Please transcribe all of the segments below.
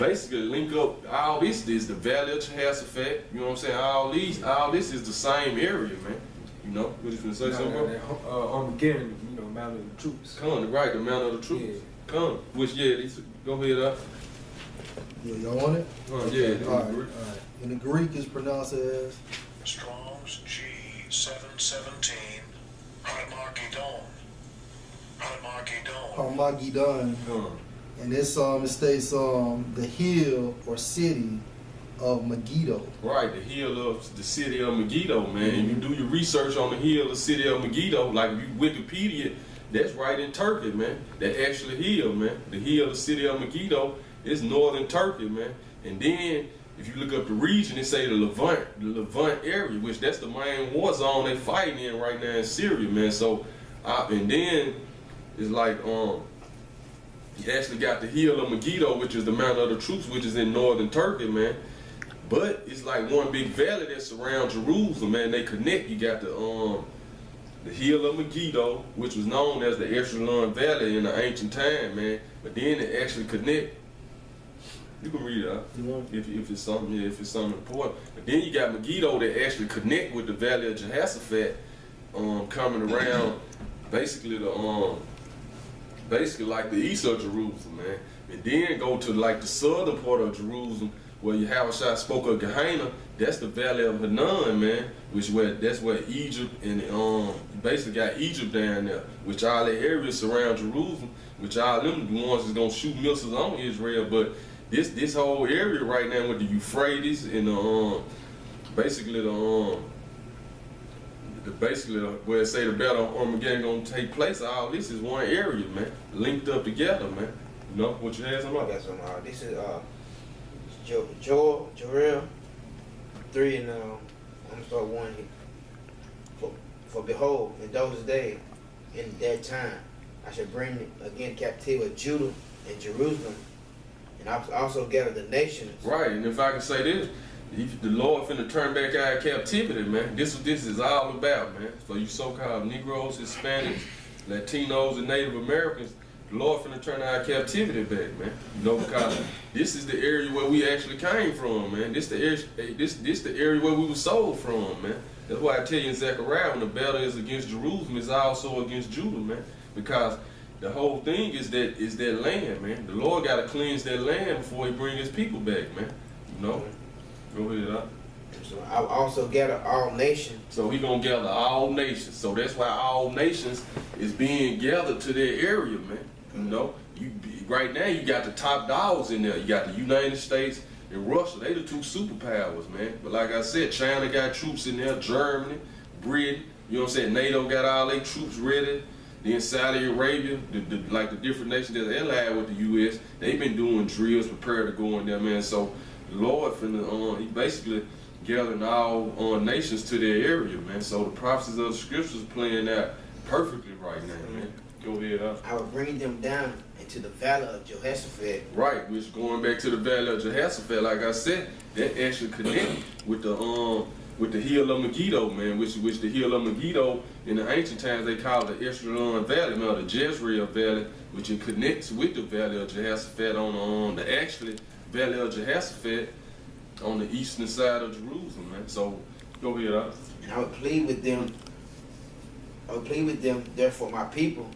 basically link up all this is the Valley of Jehoshaphat. You know what I'm saying? All this is the same area, man. You know, what you finna say something about? Armageddon, you know, Mount of the Troops. Come, right, the Mount of the Troops. Yeah. Come, which go ahead, Yeah, y'all want it? yeah. All right. In the Greek, it's pronounced as Strong's G717. Harmageddon. Harmageddon. And this it states the hill or city of Megiddo. Right, the hill of the city of Megiddo, man. And you do your research on the hill of the city of Megiddo, like if you Wikipedia, that's right in Turkey, man. That actually hill, man. The hill of the city of Megiddo is northern Turkey, man. And then if you look up the region, it say the Levant area, which that's the main war zone they fighting in right now in Syria, man. So, and then it's like you actually got the hill of Megiddo, which is the Mount of the Troops, which is in northern Turkey, man. But it's like one big valley that surrounds Jerusalem, man. They connect. You got the hill of Megiddo, which was known as the Echelon Valley in the ancient time, man. But then it actually connect. You can read it out if it's something, if it's something important. But then you got Megiddo that actually connect with the Valley of Jehoshaphat, coming around basically basically like the east of Jerusalem, man. And then go to like the southern part of Jerusalem where Yahushua spoke of Gehenna. That's the Valley of Hinnom, man, that's where Egypt and you basically got Egypt down there, which all the areas surround Jerusalem, which all them the ones that's gonna shoot missiles on Israel. But this whole area right now with the Euphrates and basically where it say the battle of Armageddon gonna take place, all this is one area, man, linked up together, man. You know what you had something about? I got some. This is Joel 3 and I'm gonna start 1 here. For behold, in those days, in that time, I shall bring again captivity of Judah and Jerusalem, and I also gather the nations. Right, and if I can say this, the Lord finna turn back our captivity, man. This is all about, man. For you so-called Negroes, Hispanics, Latinos, and Native Americans, the Lord finna turn our captivity back, man. You know, because this is the area where we actually came from, man. This the area where we were sold from, man. That's why I tell you in Zechariah, when the battle is against Jerusalem, it's also against Judah, man. Because the whole thing is that land, man. The Lord got to cleanse that land before He bring His people back, man. You know. Go ahead, huh? So I also gather all nations. So He gonna gather all nations. So that's why all nations is being gathered to their area, man. You know, right now you got the top dogs in there. You got the United States and Russia. They the two superpowers, man. But like I said, China got troops in there, Germany, Britain. You know what I'm saying? NATO got all their troops ready. Then Saudi Arabia, like the different nations that allied with the U.S., they've been doing drills, prepared to go in there, man. So the Lord finna, He basically gathering all nations to their area, man. So the prophecies of the scriptures playing out perfectly right now, man. Go ahead, huh? I will bring them down into the Valley of Jehoshaphat. Right, which going back to the Valley of Jehoshaphat, like I said, that actually connects with the hill of Megiddo, man, which the hill of Megiddo in the ancient times they called the Echelon Valley, man, the Jezreel Valley, which it connects with the Valley of Jehoshaphat on the actually Valley of Jehoshaphat on the eastern side of Jerusalem, man. So go ahead, huh? And I would plead with them. Therefore, my people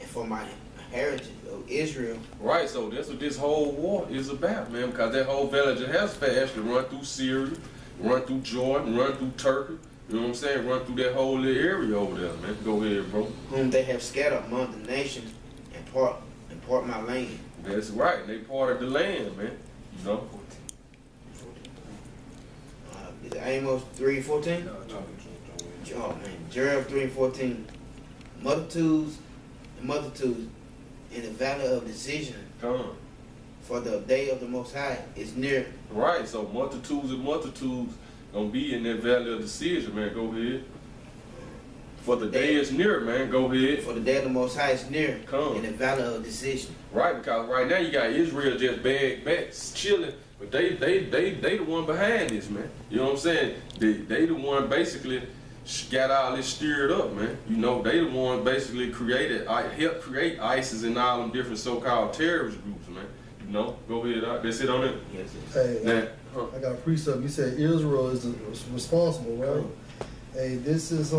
and for my heritage of Israel. Right, so that's what this whole war is about, man, because that whole Valley of Jehoshaphat actually run through Syria, run through Jordan, run through Turkey, you know what I'm saying, run through that whole little area over there, man. Go ahead, bro. Whom they have scattered among the nations and part my land. That's right, they part of the land, man, you know. Is it Amos 3:14? No. Oh man, Joel 3:14. Multitudes in the valley of decision. Come. For the day of the Most High is near. Right, so multitudes gonna be in that valley of decision, man. Go ahead. For the day is near, man. Go ahead. For the day of the Most High is near. Come. In the valley of decision. Right, because right now you got Israel just back, chilling, but they the one behind this, man. You know what I'm saying? They the one basically got all this stirred up, man. You know, they the one basically helped create ISIS and all them different so-called terrorist groups, man. You know, go ahead. That's it on it. Yes, Hey, Now, I got a precept. You said Israel is responsible, right? Hey, this is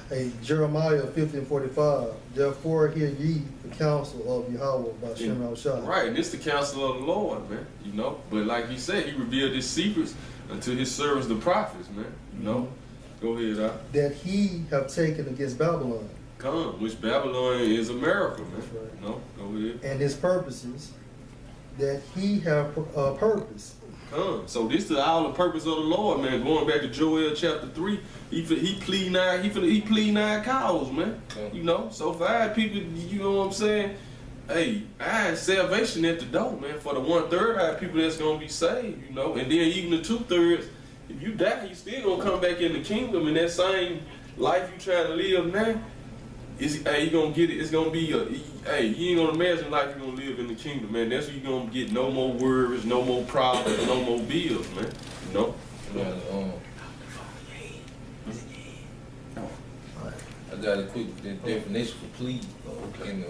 hey, Jeremiah 50:45. Therefore hear ye the counsel of Yahweh by Shem Shah. right, and this the counsel of the Lord, man. You know, but like he said, he revealed his secrets unto his servants, the prophets, man. You know, go ahead, That he have taken against Babylon Come, which Babylon is America, man. That's right. You know, go ahead. and his purposes, that he have purpose. Come. So this is all the purpose of the Lord, man. Going back to Joel chapter 3, he plead nine cows, man. You know, so for our people, you know what I'm saying? Hey, I had salvation at the door, man. For the 1/3 our people that's gonna be saved, you know, and then even the 2/3, if you die, you still gonna come back in the kingdom, and that same life you trying to live now. You gonna get it. It's gonna be you ain't gonna imagine life you gonna live in the kingdom, man. That's where you gonna get no more worries, no more problems, no more bills, man. You know. I got a quick definition for plead in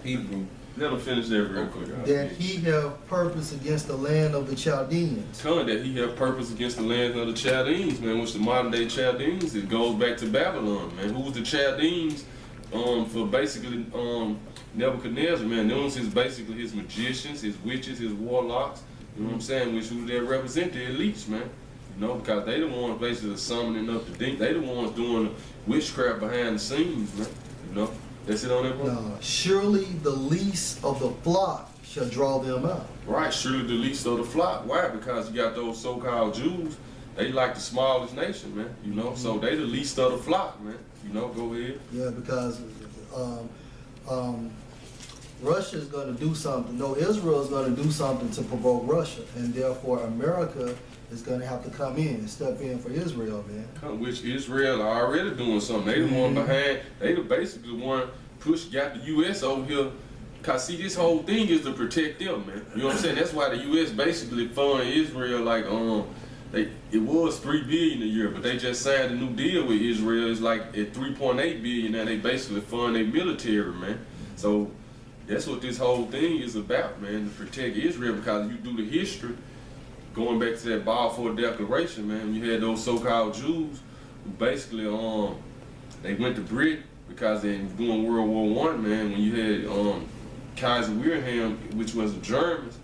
Hebrew. Let him finish that real quick. That he have purpose against the land of the Chaldeans. Telling that he have purpose against the lands of the Chaldeans, man, which the modern day Chaldeans, it goes back to Babylon, man. Who was the Chaldeans? For basically Nebuchadnezzar, man. Those is basically his magicians, his witches, his warlocks, you know what I'm saying, which who they represent the elites, man. You know, because they the ones basically summoning up the demons. They the ones doing the witchcraft behind the scenes, man. You know, that's it on that one. Now, surely the least of the flock shall draw them out. Right, surely the least of the flock. Why? Because you got those so-called Jews. They like the smallest nation, man. You know, so they the least of the flock, man. You know, go ahead. Yeah, because Russia is going to do something. No, Israel is going to do something to provoke Russia, and therefore America is going to have to come in and step in for Israel, man. Which Israel are already doing something. They the one behind. They the basically one got the U.S. over here. Cause see, this whole thing is to protect them, man. You know what I'm saying? That's why the U.S. basically fund Israel like it was $3 billion a year, but they just signed a new deal with Israel. It's like at $3.8 billion now. They basically fund their military, man. So that's what this whole thing is about, man, to protect Israel. Because you do the history, going back to that Balfour Declaration, man, you had those so-called Jews who basically they went to Britain because during World War I, man, when you had Kaiser Wilhelm, which was the Germans.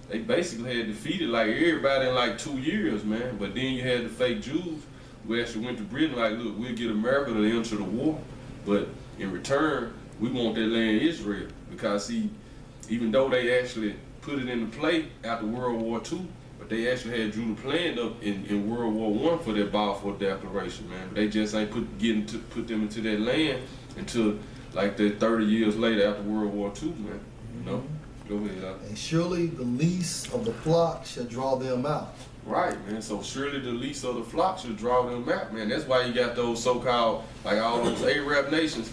They basically had defeated like everybody in like 2 years, man. But then you had the fake Jews who actually went to Britain like, look, we'll get America to enter the war, but in return, we want that land Israel. Because see, even though they actually put it into play after World War II, but they actually had drew the plan up in World War I for that Balfour Declaration, man. But they just ain't put them into that land until like that 30 years later after World War II, man. You know? Go ahead, And surely the least of the flock shall draw them out. Right, man. So surely the least of the flock should draw them out, man. That's why you got those so-called, like all those Arab nations.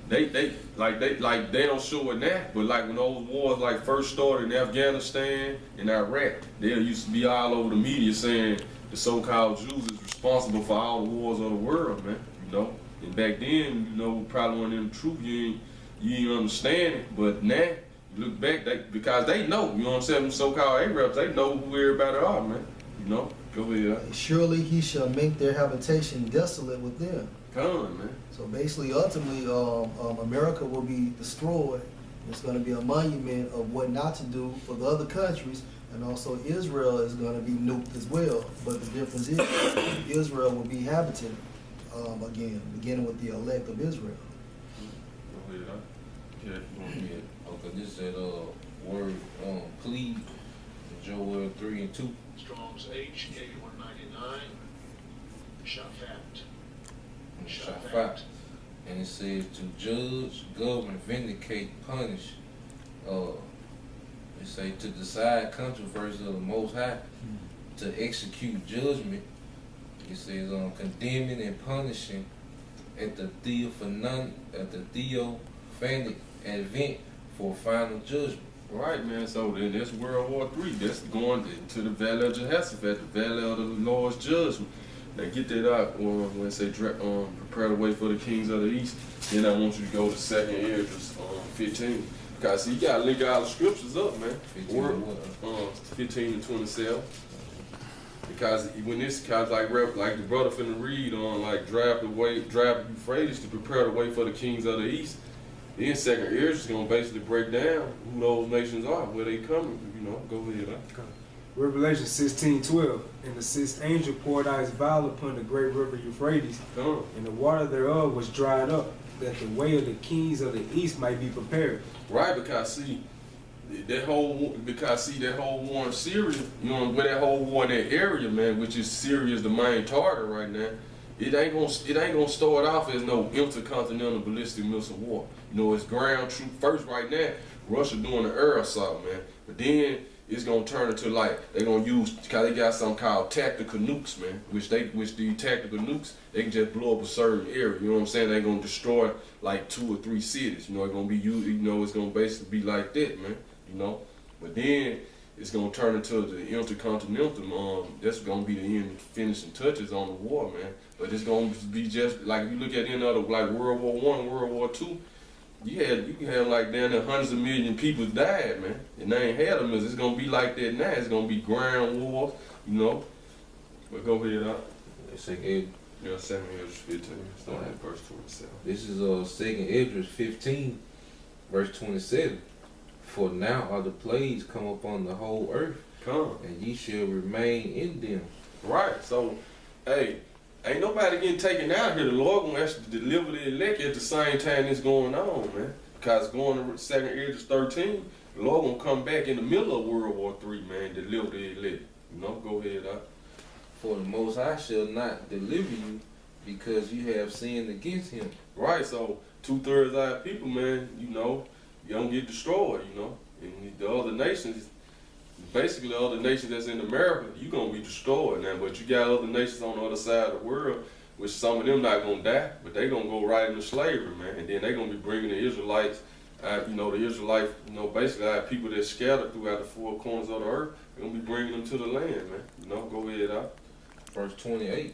They don't show it now, but like when those wars like first started in Afghanistan and Iraq, they used to be all over the media saying the so-called Jews is responsible for all the wars of the world, man. You know, and back then, you know, probably one of them truth you ain't understand it, but now. Look back, because they know, you know what I'm saying, them so-called Arabs, they know who everybody are, man. You know, go ahead. Surely he shall make their habitation desolate with them. Come on, man. So basically, ultimately, America will be destroyed. It's going to be a monument of what not to do for the other countries, and also Israel is going to be nuked as well. But the difference is, Israel will be inhabited again, beginning with the elect of Israel. Go ahead, Yeah. Okay, this is word plead, Joel 3 and 2. Strong's H8199. Shaphat. And it says to judge, govern, vindicate, punish. It say to decide controversy of the Most High, to execute judgment. It says condemning and punishing at the theophanic advent for final judgment. Right, man. So then that's World War III. That's going to the valley of Jehoshaphat, the valley of the Lord's judgment. Now get that out when it say prepare the way for the kings of the east. Then I want you to go to 2nd Esdras 15. Because see, you gotta link all the scriptures up, man. 15 and 27. Because when this kind of like the brother finna read on like drive the Euphrates to prepare the way for the kings of the east. Then 2nd Esdras is gonna basically break down who those nations are, where they coming. You know, go ahead. Huh? Revelation 16:12. And the sixth angel poured out his vial upon the great river Euphrates, and the water thereof was dried up, that the way of the kings of the east might be prepared. Right, because see, that whole war in Syria, you know, where that whole war in that area, man, which is Syria is the main target right now. It ain't gonna start off as no intercontinental ballistic missile war. You know, it's ground troop first right now. Russia doing the air assault, man, but then it's gonna turn into like they're gonna use, cause they got something called tactical nukes, man. Which the tactical nukes, they can just blow up a certain area. You know what I'm saying? They're gonna destroy like 2 or 3 cities. You know, it's gonna be used. You know, it's gonna basically be like that, man. You know, but then it's gonna turn into the intercontinental. That's gonna be the end finishing touches on the war, man. But it's gonna be just like if you look at any other like World War I, World War II. You can have like down there hundreds of million people died, man. And they ain't had them. It's gonna be like that now. It's gonna be ground wars, you know. But go ahead, huh? It's like it. Yeah, 2nd Esdras 15, starting at verse 27. This is 2nd Esdras 15, verse 27. For now are the plagues come upon the whole earth, and ye shall remain in them. Right. So, hey, ain't nobody getting taken out here. The Lord gonna actually deliver the elect at the same time it's going on, man. Because going to 2nd Esdras 13, the Lord gonna come back in the middle of World War III, man, deliver the elect. You know, go ahead, huh? For the Most High shall not deliver you, because you have sinned against him. Right, so 2/3 of our people, man, you know, you don't get destroyed, you know. And the other nations, basically the other nations that's in America, you gonna be destroyed now. But you got other nations on the other side of the world, which some of them not gonna die, but they gonna go right into slavery, man. And then they gonna be bringing the Israelites, you know, basically our people that scattered throughout the 4 corners of the earth, they gonna be bringing them to the land, man. You know, go ahead, out. Verse 28.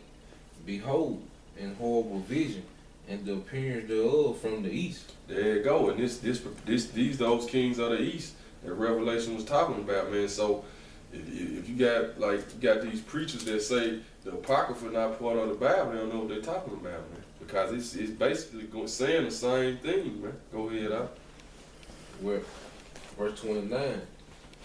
Behold, in horrible vision, and the appearance thereof from the east. There you go. And these those kings of the east that Revelation was talking about, man. So if you got these preachers that say the Apocrypha not part of the Bible, they don't know what they're talking about, man. Because it's basically saying the same thing, man. Go ahead, out. Where verse 29.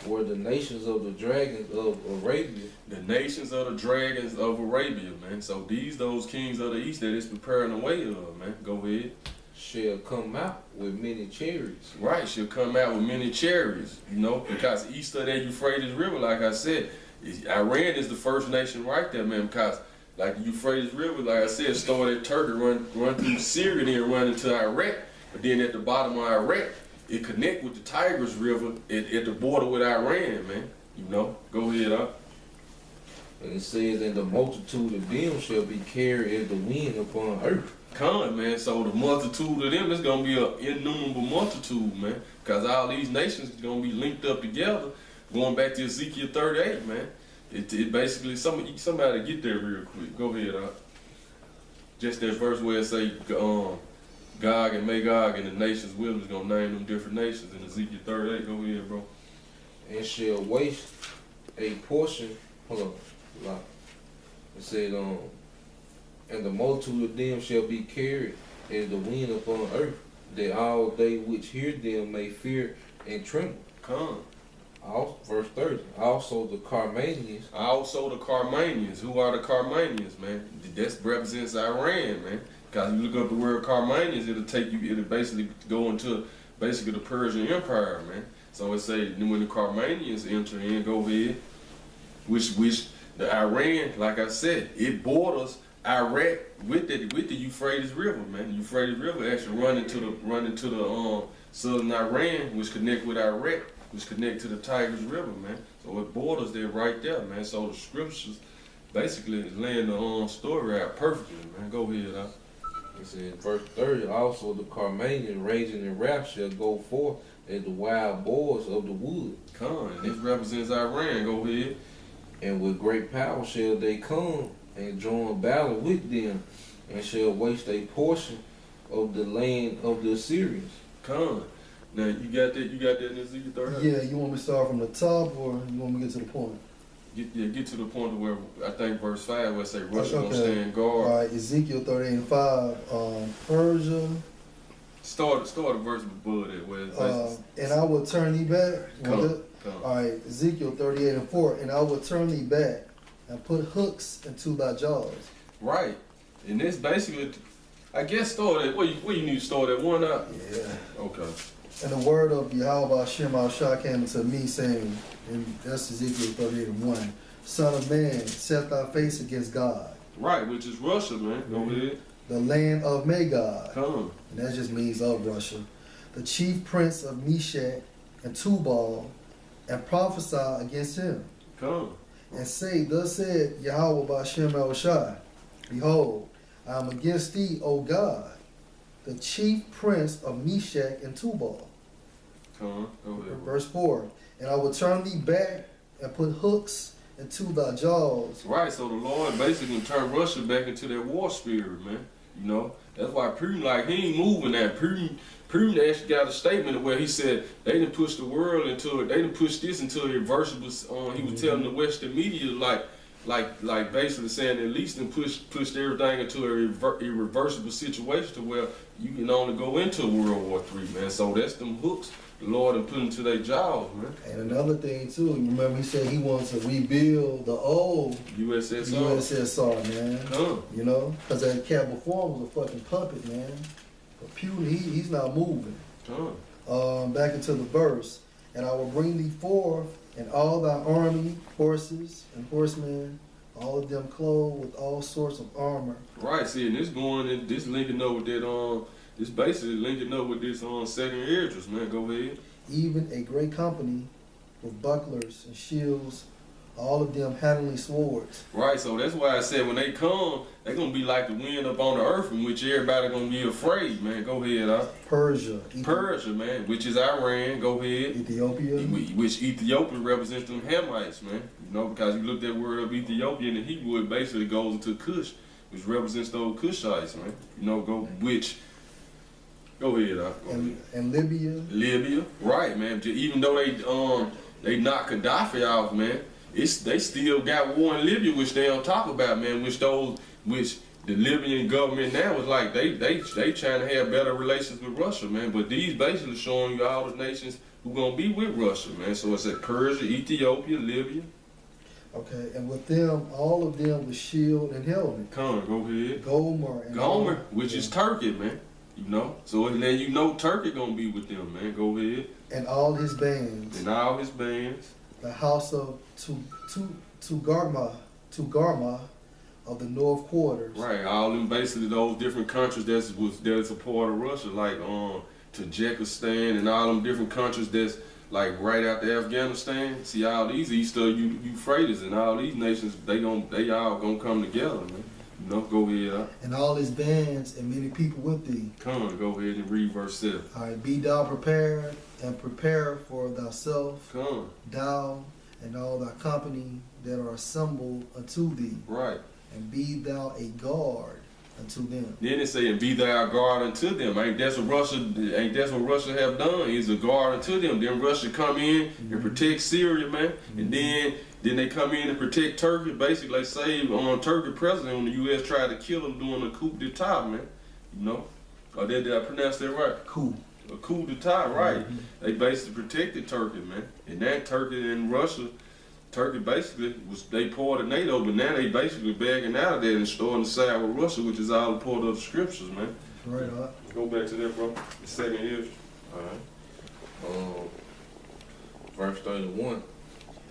Were the nations of the dragons of Arabia. The nations of the dragons of Arabia, man. So those kings of the east that it's preparing the way of, man. Go ahead. Shall come out with many chariots. Right, she'll come out with many chariots, you know, because east of that Euphrates River, like I said, Iran is the first nation right there, man, because like the Euphrates River, like I said, started at Turkey, run through Syria, then run into Iraq, but then at the bottom of Iraq, it connect with the Tigris River at the border with Iran, man. You know, go ahead, up. And it says, and the multitude of them shall be carried as the wind upon earth. Man. So the multitude of them is gonna be an innumerable multitude, man. Because all these nations is gonna be linked up together. Going back to Ezekiel 38, man. It basically somebody get there real quick. Go ahead, up. Just that verse where it say, Gog and Magog and the nations with them is gonna name them different nations in Ezekiel 38. Go ahead, bro. And shall waste a portion. Hold on. It said, and the multitude of them shall be carried as the wind upon earth, that all they which hear them may fear and tremble. Verse 30. Also the Carmanians. Who are the Carmanians, man? That represents Iran, man. Because you look up the word Carmanians, it'll basically go into the Persian Empire, man. So it say when the Carmanians enter in, go ahead, which the Iran, like I said, it borders Iraq with the Euphrates River, man. The Euphrates River actually run into the southern Iran, which connect with Iraq, which connect to the Tigris River, man. So it borders there right there, man. So the scriptures basically is laying the story out perfectly, man. Go ahead, huh? It says, verse 30, also the Carmanians raging in wrath shall go forth as the wild boars of the wood. This represents Iran. Go ahead. And with great power shall they come, and join battle with them, and shall waste a portion of the land of the Assyrians. Come. Now you got that in Ezekiel 30? Yeah, you want me to start from the top, or you want me to get to the point? Get to the point where I think verse 5 where it say Russia gonna Okay. stand guard. All right, Ezekiel 38:5. Persia. Start a verse above that where it's basically And I will turn thee back. come. All right, Ezekiel 38:4. And I will turn thee back and put hooks into thy jaws. Right. And this basically, I guess, start at where you need to start at one out. Yeah. Okay. And the word of Yahweh Shem Shah came unto me, saying, and that's Ezekiel 38:1. Son of man, set thy face against God, Right, which is Russia, man. Go ahead. the land of Magog. Come. And that just means of Russia. The chief prince of Meshach and Tubal, and prophesy against him. Come. And say, thus said Yahweh Ba'Shem El Shai, behold, I am against thee, O God, the chief prince of Meshach and Tubal. Come. Go ahead. Verse 4, and I will turn thee back and put hooks into thy jaws. Right, so the Lord basically turned Russia back into that war spirit, man. You know, that's why Putin, like, he ain't moving that. Putin actually got a statement where he said they didn't push the world into it. They didn't push this into irreversible. He was telling the Western media, like basically saying at least and pushed everything into a irreversible situation to where you can only go into World War III, man. So that's them hooks the Lord and put into their jaws, man. And another thing too, remember he said he wants to rebuild the old USSR. USSR, man. Huh. You know, because that cat before was a fucking puppet, man. But Putin, he's not moving. Huh. Back into the verse, and I will bring thee forth, and all thy army, horses and horsemen, all of them clothed with all sorts of armor. Right, see, and this linking up with that, this basically linking up with this second Esdras, man. Go ahead. Even a great company with bucklers and shields, all of them handling swords. Right, so that's why I said when they come, they're gonna be like the wind up on the earth, in which everybody gonna be afraid, man. Go ahead, Persia, Persia, man, which is Iran. Go ahead. Ethiopia. Which Ethiopia represents them Hamites, man. You know, because you look that word up Ethiopia in the Hebrew, it basically goes into Cush, which represents those Cushites, man. You know, go ahead, And Libya. Libya, right, man. Even though they knocked Gaddafi off, man, they still got war in Libya, which they don't talk about, man. Which the Libyan government now is like they trying to have better relations with Russia, man. But these basically showing you all the nations who gonna be with Russia, man. So it's at Persia, Ethiopia, Libya. Okay, and with them, all of them with shield and helmet. Come on, go ahead. Gomer, which is Turkey, man. You know, so then you know Turkey gonna be with them, man. Go ahead. and all his bands. And all his bands. The house of Tugarma of the North Quarters. Right, all them basically those different countries that's a part of Russia, like Tajikistan and all them different countries that's like right after Afghanistan. See, all these east of Euphrates and all these nations, they all gonna come together, man. You know, go ahead. And all his bands and many people with thee. Come on, go ahead and read verse 7. All right, be thou prepared and prepare for thyself, Come on. thou and all thy company that are assembled unto thee. Right. And be thou a guard unto them. Then it say, and be thou a guard unto them. Ain't that's what Russia have done? Is a guard unto them. Then Russia come in and protect Syria, man. And then they come in and protect Turkey. Basically, they saved Turkey president when the U.S. tried to kill him during the coup d'etat, man. You know? Or did I pronounce that right? Coup. A coup d'etat, right. They basically protected Turkey, man. And that Turkey and Russia, Turkey basically they part of NATO, but now they basically backing out of that and starting to side with Russia, which is all a part of the scriptures, man. Right on. Go back to that, bro. The second Esdras. Alright. Verse 31.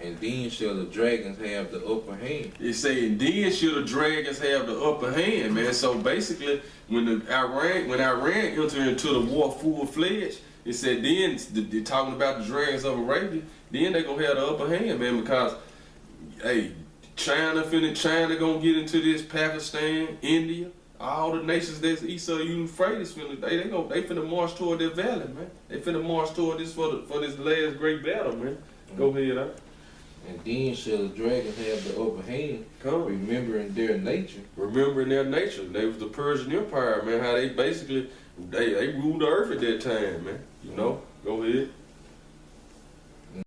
And then shall the dragons have the upper hand. It say, and then should the dragons have the upper hand, man. So basically, when Iran entered into the war full-fledged, it said then they're talking about the dragons of Arabia. Then they gonna have the upper hand, man, because hey, China gonna get into this. Pakistan, India, all the nations that's east of Euphrates they finna march toward that valley, man. They finna march toward this for this last great battle, man. Go ahead, And then shall the dragons have the upper hand, remembering their nature. Remembering their nature. They was the Persian Empire, man. How they basically they ruled the earth at that time, man. You know. Go ahead.